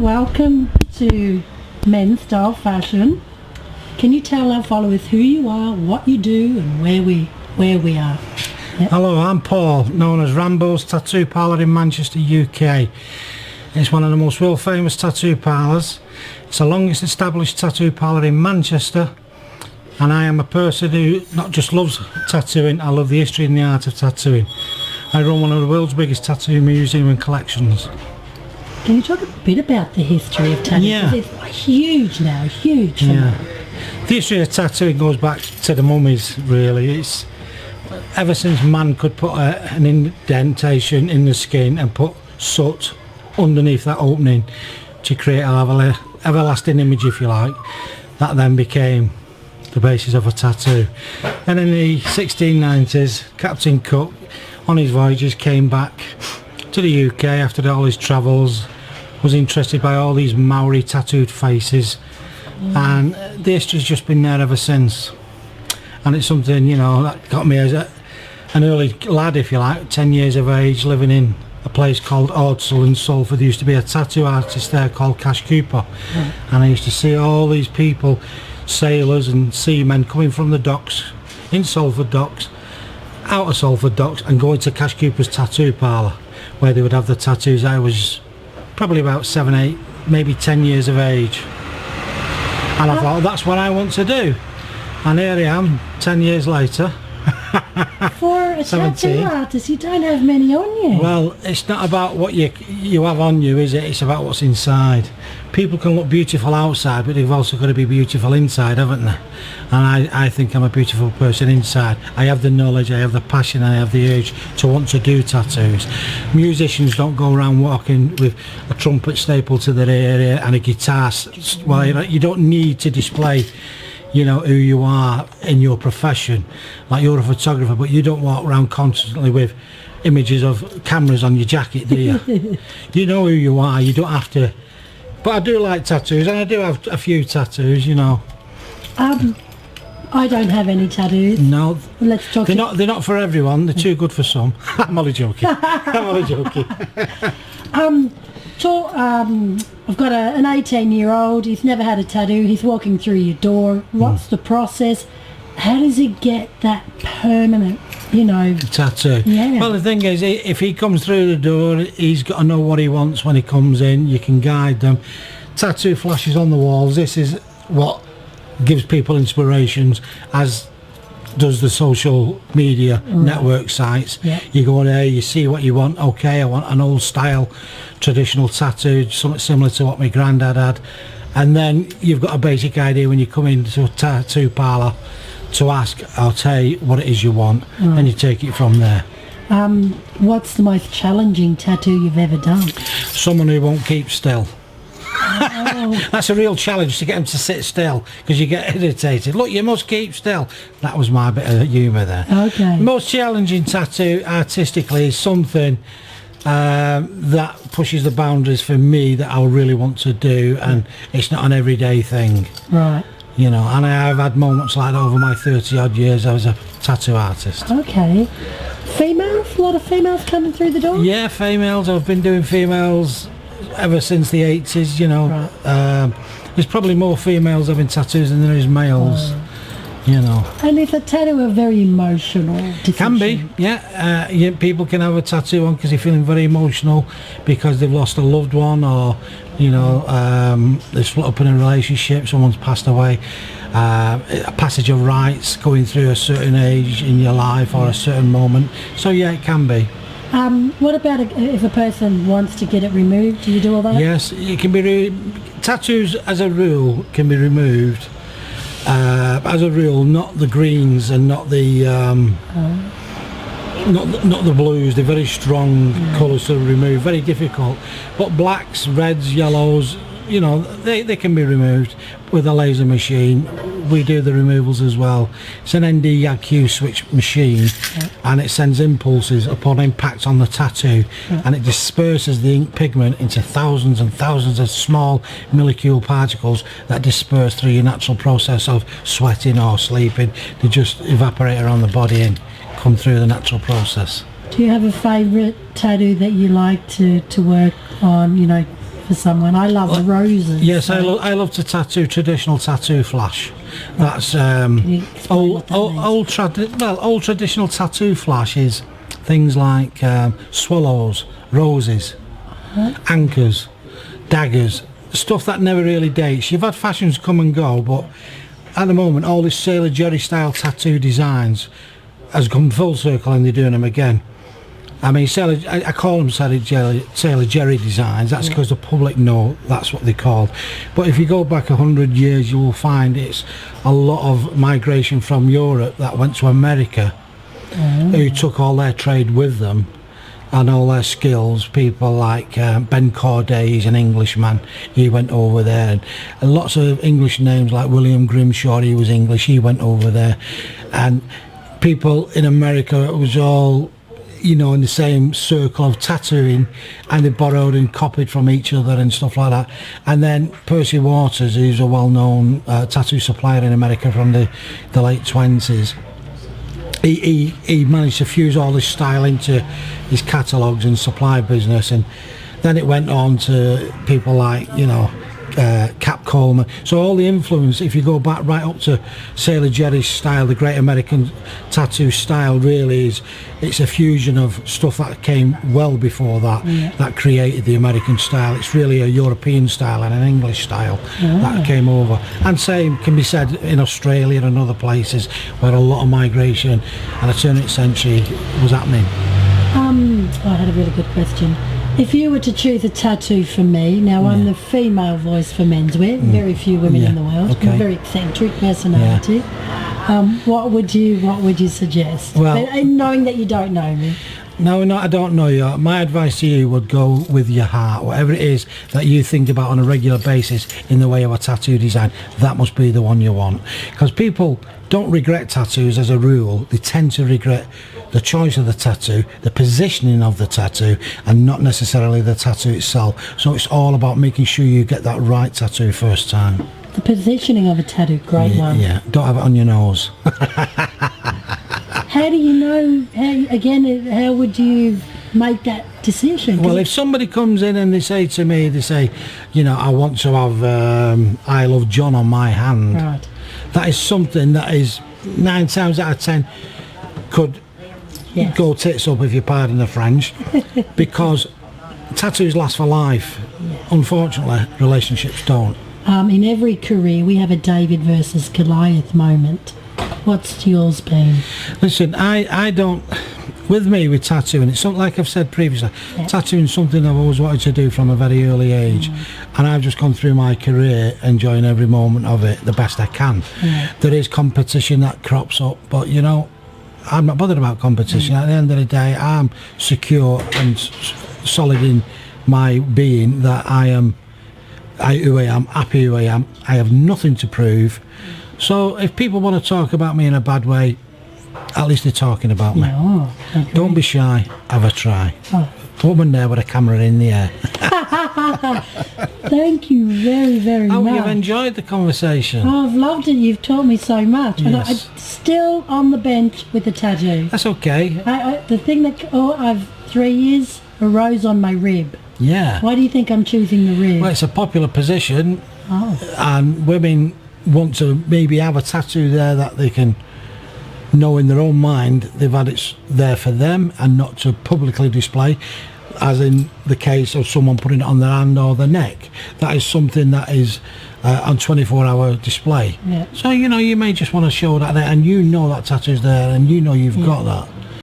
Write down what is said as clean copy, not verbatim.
welcome to Men's Style Fashion. Can you tell our followers who you are, what you do, and where we are? Yep. Hello, I'm Paul, known as Rambo's Tattoo Parlour in Manchester, UK. It's one of the most world famous tattoo parlours. It's the longest established tattoo parlour in Manchester, and I am a person who not just loves tattooing, I love the history and the art of tattooing. I run one of the world's biggest tattoo museum and collections. Can you talk a bit about the history of tattooing? Yeah. It's huge now, huge. Yeah. The history of tattooing goes back to the mummies, really. It's ever since man could put an indentation in the skin and put soot underneath that opening to create an everlasting image, if you like, that then became the basis of a tattoo. And in the 1690s, Captain Cook on his voyages came back to the UK after all his travels, was interested by all these Maori tattooed faces, and the history's just been there ever since. And it's something, you know, that got me as an early lad, if you like, 10 years of age, living in a place called Ordsall in Salford. There used to be a tattoo artist there called Cash Cooper, and I used to see all these people, sailors and seamen, coming from the docks in Salford docks, out of Salford docks, and going to Cash Cooper's tattoo parlour, where they would have the tattoos. I was probably about 7, 8, maybe 10 years of age, and I thought, that's what I want to do. And here I am 10 years later. For a 17. tattoo artist, you don't have many on you. Well, it's not about what you have on you, is it? It's about what's inside. People can look beautiful outside, but they've also got to be beautiful inside, haven't they? And I think I'm a beautiful person inside. I have the knowledge, I have the passion, I have the urge to want to do tattoos. Musicians don't go around walking with a trumpet stapled to their ear and a guitar. Well, you don't need to display, you know, who you are in your profession. Like, you're a photographer, but you don't walk around constantly with images of cameras on your jacket, do you? You know who you are, you don't have to. But I do like tattoos, and I do have a few tattoos, you know. I don't have any tattoos. No, Let's talk. they're not for everyone. They're too good for some. I'm only joking. I'm only joking. I've got an 18-year-old. He's never had a tattoo. He's walking through your door. What's the process? How does he get that permanent, you know, tattoo? Yeah. Well, the thing is, if he comes through the door, he's got to know what he wants when he comes in. You can guide them. Tattoo flashes on the walls. This is what gives people inspirations, as does the social media network sites. Yeah. You go there, you see what you want. Okay, I want an old style traditional tattoo, something similar to what my granddad had, and then you've got a basic idea when you come into a tattoo parlour to ask, I'll tell you what it is you want, and you take it from there. What's the most challenging tattoo you've ever done? Someone who won't keep still. Oh. That's a real challenge, to get them to sit still, because you get irritated. Look, you must keep still. That was my bit of humour there. Okay. Most challenging tattoo artistically is something that pushes the boundaries for me, that I really want to do, and it's not an everyday thing. Right. You know, and I've had moments like that over my 30 odd years as a tattoo artist. Okay. Females? A lot of females coming through the door? Yeah, females. I've been doing females ever since the 80s, you know. Right. There's probably more females having tattoos than there is males, you know. And is a tattoo a very emotional decision? Can be, yeah. People can have a tattoo on because they're feeling very emotional because they've lost a loved one, or, you know, they've split up in a relationship, someone's passed away, a passage of rites, going through a certain age in your life or a certain moment. So yeah, it can be. What about if a person wants to get it removed? Do you do all that? Yes, it can be. Tattoos, as a rule, can be removed. As a rule, not the greens and not the not the blues. They're very strong colours to remove, very difficult. But blacks, reds, yellows, you know, they can be removed with a laser machine. We do the removals as well. It's an ND-IQ switch machine, and it sends impulses upon impact on the tattoo, and it disperses the ink pigment into thousands and thousands of small molecule particles that disperse through your natural process of sweating or sleeping. They just evaporate around the body and come through the natural process. Do you have a favourite tattoo that you like to work on, you know, for someone. I love roses. Yes, so I love to tattoo traditional tattoo flash. That's Can you explain what that means? old traditional tattoo flash is things like swallows, roses, anchors, daggers, stuff that never really dates. You've had fashions come and go, but at the moment all this Sailor Jerry style tattoo designs has come full circle and they're doing them again. I mean, I call them Sailor Jerry designs. That's because the public know that's what they're called. But if you go back 100 years, you will find it's a lot of migration from Europe that went to America, who took all their trade with them and all their skills. People like Ben Corday, he's an Englishman, he went over there, and lots of English names like William Grimshaw, he was English, he went over there. And people in America, it was all, you know, in the same circle of tattooing, and they borrowed and copied from each other and stuff like that. And then Percy Waters, who's a well-known tattoo supplier in America from the late 20s, he managed to fuse all this style into his catalogues and supply business, and then it went on to people like, you know, Cap Coleman. So all the influence, if you go back right up to Sailor Jerry's style, the Great American Tattoo style, really is, it's a fusion of stuff that came well before that, that created the American style. It's really a European style and an English style that came over. And same can be said in Australia and other places where a lot of migration and a turn of the century was happening. I had a really good question. If you were to choose a tattoo for me, now I'm the female voice for menswear, very few women in the world, I'm a very eccentric personality. What would you suggest? Well, but, knowing that you don't know me. No, I don't know you. My advice to you would go with your heart. Whatever it is that you think about on a regular basis in the way of a tattoo design, that must be the one you want. Because people don't regret tattoos as a rule. They tend to regret the choice of the tattoo, the positioning of the tattoo, and not necessarily the tattoo itself. So it's all about making sure you get that right tattoo first time. The positioning of a tattoo, great one. Yeah, don't have it on your nose. How do you know, how would you make that decision? Well, if somebody comes in and they say to me, you know, I want to have I Love John on my hand. Right. That is something that is 9 times out of 10 could go tits up, if you pardon the French, because tattoos last for life. Unfortunately, relationships don't. In every career we have a David versus Goliath moment. What's yours been? Listen, I don't, with me with tattooing, it's something like I've said previously, tattooing is something I've always wanted to do from a very early age, and I've just gone through my career enjoying every moment of it the best I can. There is competition that crops up, but you know, I'm not bothered about competition. At the end of the day, I'm secure and solid in my being that I am who I am, happy who I am. I have nothing to prove. So if people want to talk about me in a bad way, at least they're talking about me. Okay. Don't be shy, have a try. Woman there with a camera in the air. Thank you very, very much. You've enjoyed the conversation. I've loved it. You've taught me so much. Yes. And I'm still on the bench with the tattoo. That's okay. The thing that, I've 3 years, a rose on my rib. Yeah. Why do you think I'm choosing the rib? Well, it's a popular position, and women want to maybe have a tattoo there that they can know in their own mind they've had it there for them and not to publicly display, as in the case of someone putting it on their hand or their neck. That is something that is on 24-hour display. So, you know, you may just want to show that there, and you know that tattoo's there, and you know you've got that.